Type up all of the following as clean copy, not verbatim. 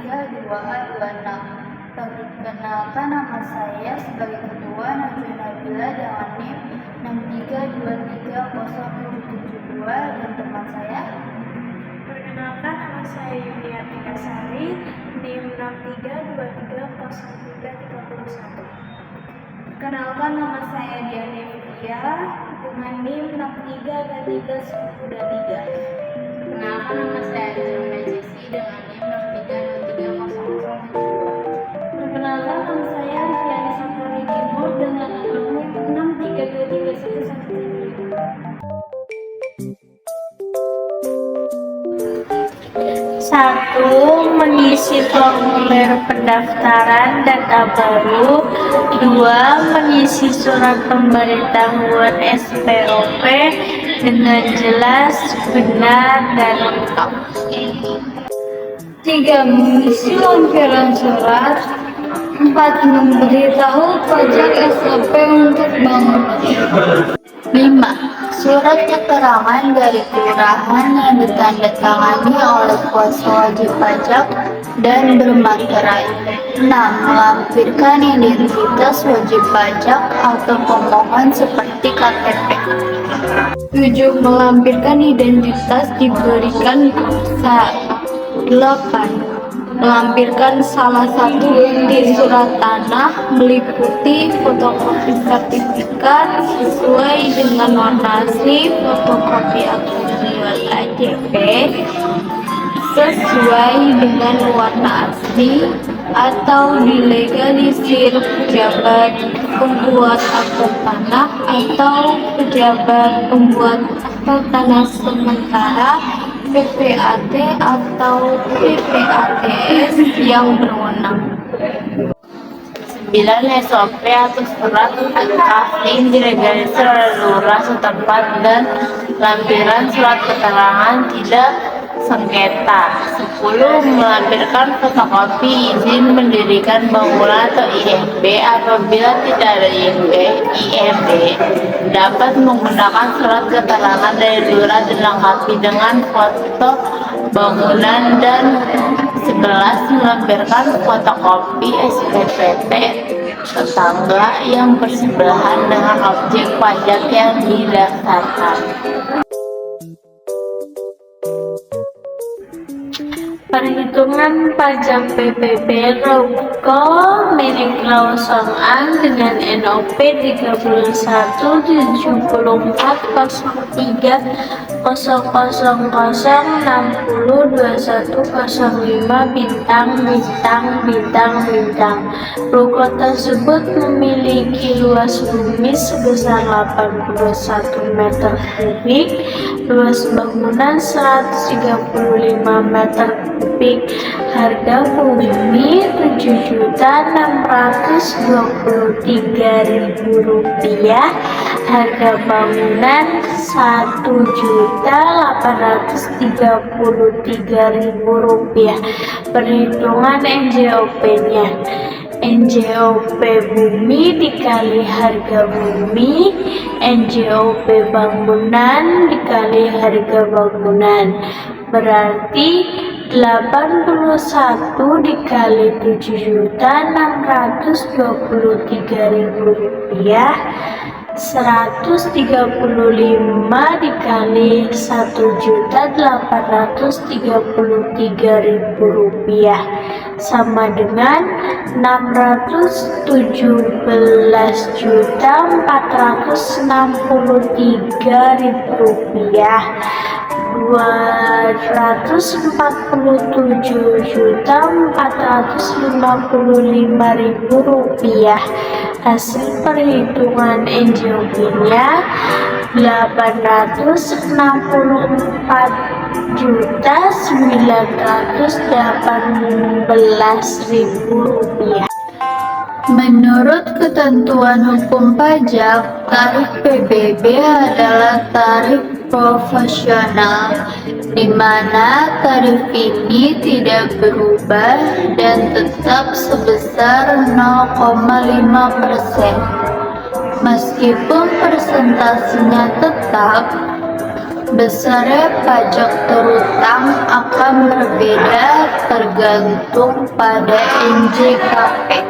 6326. Perkenalkan, nama saya sebagai Ketua Najwa Nabila dengan NIM 63230772 dan teman saya. Perkenalkan, nama saya Yuniati Kasari, NIM 63230331. Perkenalkan, nama saya Diana Vivia dengan NIM 63231023. Perkenalkan, nama saya Jumna Jesi dengan NIM 63230072. Perkenalkan, nama saya Riviani Sapari Kinur dengan NIM 63231113. 1. Mengisi formulir pendaftaran data baru. 2. Mengisi surat pemberitahuan SPOP dengan jelas, benar, dan lengkap. 3. Mengisi lampiran surat. 4. Memberitahu pajak SOP untuk bangunan. 5. Surat keterangan dari kelurahan yang ditandatangani oleh kuasa wajib pajak dan bermaterai. 6. Melampirkan identitas wajib pajak atau pemohon seperti KTP. 7. Melampirkan identitas diberikan paksa. 8. Melampirkan salah satu bukti surat tanah meliputi fotokopi sertifikat sesuai dengan warna asli, fotokopi akta KJP sesuai dengan warna asli, atau dilegalisir pejabat pembuat akta tanah atau pejabat pembuat akta tanah sementara, PPAT atau PPATS yang berwenang. 9. SOP atau surat kafling dilegalisir oleh lurah setempat dan lampiran surat keterangan tidak sengketa. 10. Melampirkan fotokopi izin mendirikan bangunan atau IMB. Apabila tidak ada IMB dapat menggunakan surat keterangan dari lurah dilengkapi dengan foto bangunan. Dan 11. Melampirkan fotokopi SPPT tetangga yang bersebelahan dengan objek pajak yang didaftarkan. Perhitungan pajak PPB Roko milik Lawson An dengan NOP 31.03.03.00602105 bintang. Ruko tersebut memiliki luas bumi sebesar 81 meter kubik, luas bangunan 135 meter kubik, harga bumi Rp7.623.000, harga bangunan Rp1.833.000. Perhitungan NJOP-nya. NJOP bumi dikali harga bumi, NJOP bangunan dikali harga bangunan, berarti 81 dikali Rp7.623.000, 135 dikali Rp1.833.000 sama dengan Rp617.463.000, 247.455.000. Hasil perhitungan NJOP-nya Rp864.918.000. Menurut ketentuan hukum pajak, tarif PBB adalah tarif profesional, di mana tarif ini tidak berubah dan tetap sebesar 0,5%. Meskipun persentasenya tetap, Besarnya pajak terutang akan berbeda tergantung pada NJKP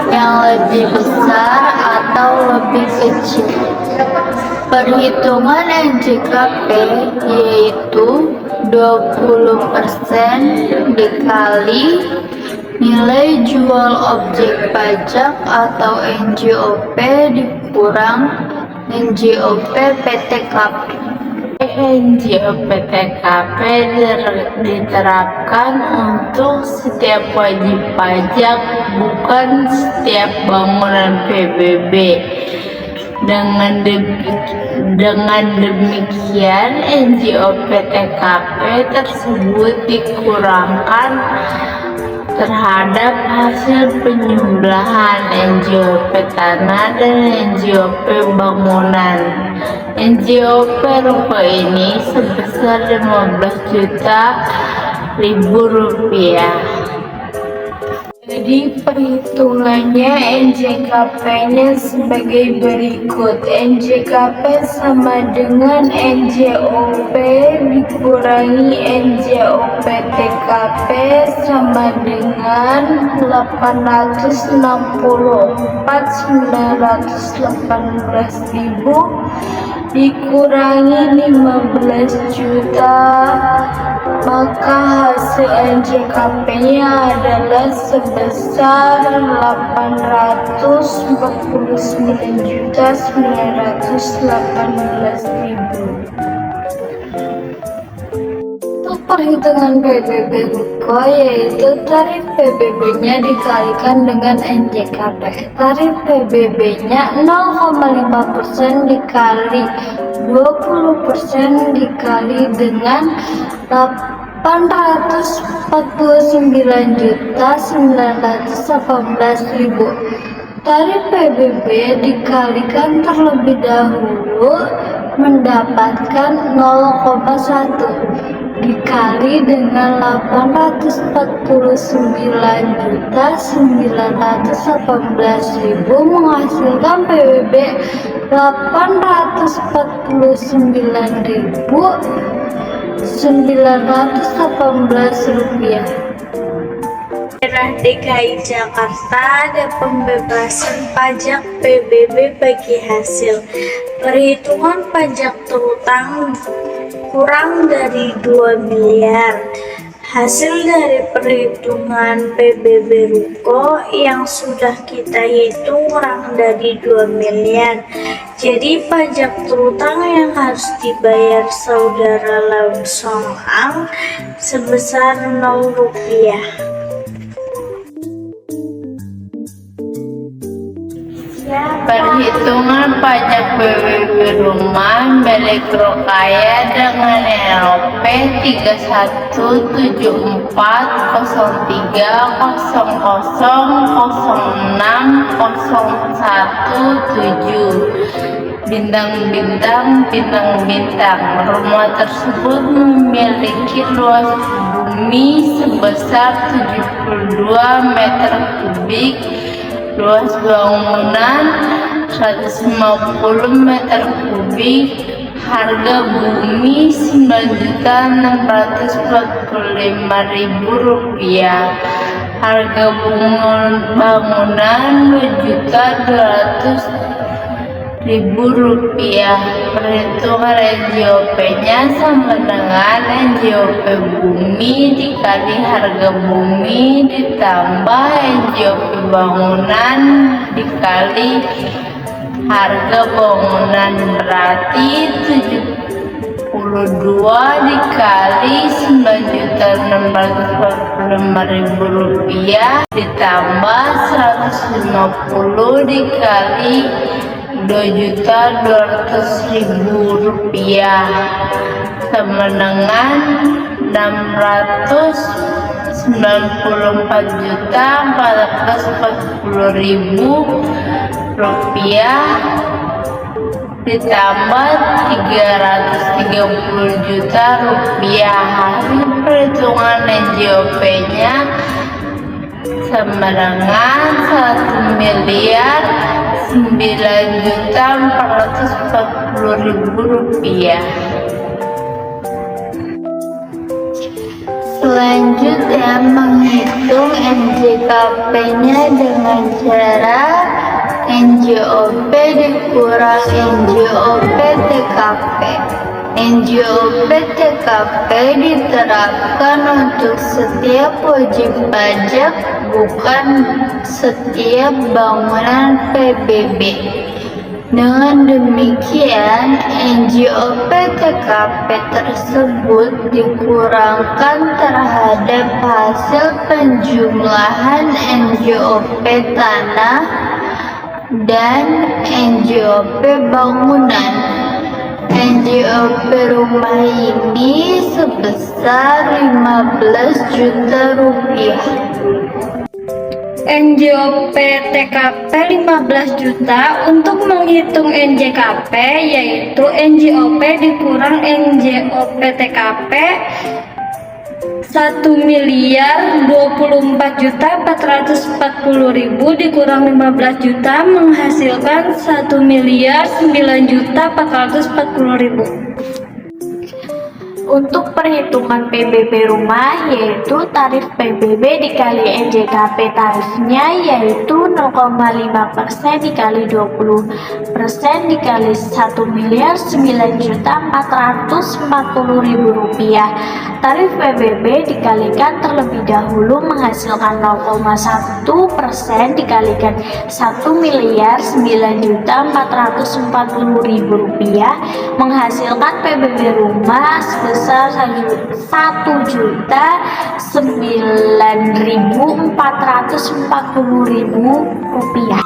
yang lebih besar atau lebih kecil. Perhitungan NJKP yaitu 20% dikali nilai jual objek pajak atau NJOP dikurang NJOP PTKP. NJOP PTKP diterapkan untuk setiap wajib pajak, bukan setiap bangunan PBB. Dengan demikian, NJOP PTKP tersebut dikurangkan terhadap hasil penyembelahan NJOP tanah dan NJOP bangunan. NJOP ruko ini sebesar 15 juta rupiah. Jadi perhitungannya NJKP-nya sebagai berikut. NJKP sama dengan NJOP dikurangi NJOP TKP sama dengan 864.918.000 dikurangi 15 juta, maka hasil NJKP-nya adalah sebesar 849.918.000. Untuk perhitungan PBB ruko yaitu tarif PBB-nya dikalikan dengan NJKP. Tarif PBB-nya 0,5% dikali 20% dikali dengan 849.918.000. Tarif PBB dikalikan terlebih dahulu mendapatkan 0,1 dikali dengan 849.918.000 menghasilkan PBB 849.918 rupiah. Daerah DKI Jakarta ada pembebasan pajak PBB bagi hasil perhitungan pajak terutang kurang dari 2 miliar. Hasil dari perhitungan PBB ruko yang sudah kita hitung kurang dari 2 miliar. Jadi pajak terutang yang harus dibayar saudara Lam Song Ang sebesar 0 rupiah. Perhitungan pajak PBB rumah milik Rokaya dengan NOP 317400060117 bintang-bintang. Rumah tersebut memiliki luas bumi sebesar 72 meter kubik, luas bangunan 150 meter kubik, harga bumi Rp9.645.000, harga bangunan Rp2.200.000. Perhitungan NJOP-nya sama dengan NJOP bumi dikali harga bumi ditambah NJOP bangunan dikali harga bangunan, berarti 72 dikali Rp9.645.000 ditambah 150 dikali Rp2.200.000 sama dengan Rp694.440.000 ditambah Rp330 juta. Hasil perhitungan NJOP-nya sama dengan Rp1.9.440.000. Selanjutnya, menghitung NJKP-nya dengan cara NJOP dikurang NJOP TKP. NJOP TKP diterapkan untuk setiap wajib pajak, bukan setiap bangunan PBB. Dengan demikian, NJOP TKP tersebut dikurangkan terhadap hasil penjumlahan NJOP tanah dan NJOP bangunan. NJOP rumah ini sebesar 15 juta rupiah. NJOP TKP 15 juta. Untuk menghitung NJKP yaitu NJOP dikurang NJOP TKP 1.024.440.000 dikurang 15 juta menghasilkan 1.009.440.000. Untuk perhitungan PBB rumah yaitu tarif PBB dikali NJKP, tarifnya yaitu 0,5% dikali 20% dikali 1.009.440.000 rupiah. Tarif PBB dikalikan terlebih dahulu menghasilkan 0,1% dikalikan 1.009.440.000 rupiah menghasilkan PBB rumah sebesar 1.009.440.000 rupiah.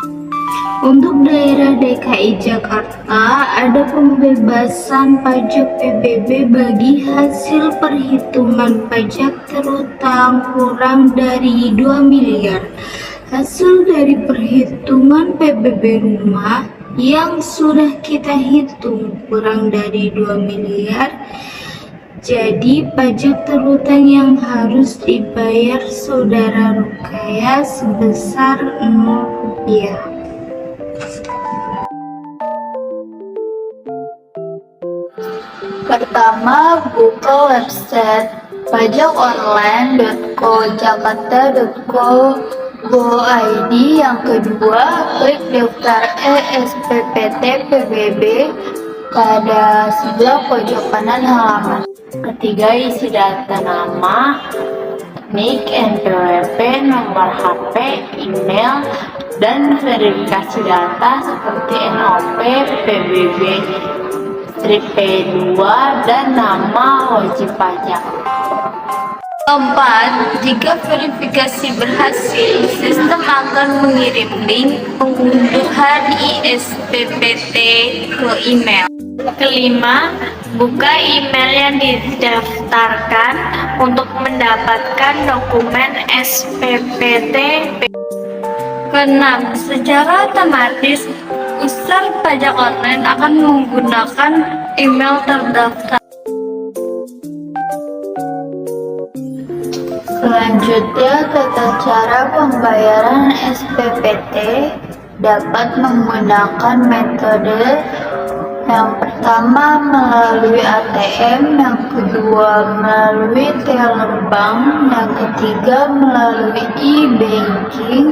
Untuk daerah DKI Jakarta, ada pembebasan pajak PBB bagi hasil perhitungan pajak terutang kurang dari 2 miliar. Hasil dari perhitungan PBB rumah yang sudah kita hitung kurang dari 2 miliar. Jadi pajak terutang yang harus dibayar saudara Rukaya sebesar 0 rupiah. Pertama, buka website pajakonline.co.jakarta.go.id. Yang kedua, klik daftar SPPT PBB pada sebelah pojok kanan halaman. Ketiga, isi data nama, NIK, NPWP, nomor HP, email, dan verifikasi data seperti NOP, PBB, strip P2, dan nama wajib pajak. Keempat, jika verifikasi berhasil, sistem akan mengirim link pengunduhan ISPPT ke email. Kelima, buka email yang didaftarkan untuk mendapatkan dokumen SPPT. Keenam, secara otomatis user pajak online akan menggunakan email terdaftar. Selanjutnya, tata cara pembayaran SPPT dapat menggunakan metode yang pertama melalui ATM, yang kedua melalui teller bank, yang ketiga melalui e-banking,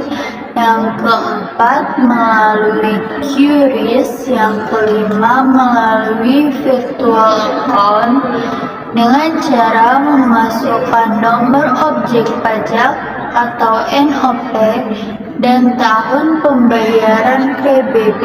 yang keempat melalui QRIS, yang kelima melalui virtual account dengan cara memasukkan nomor objek pajak atau NOP dan tahun pembayaran PBB.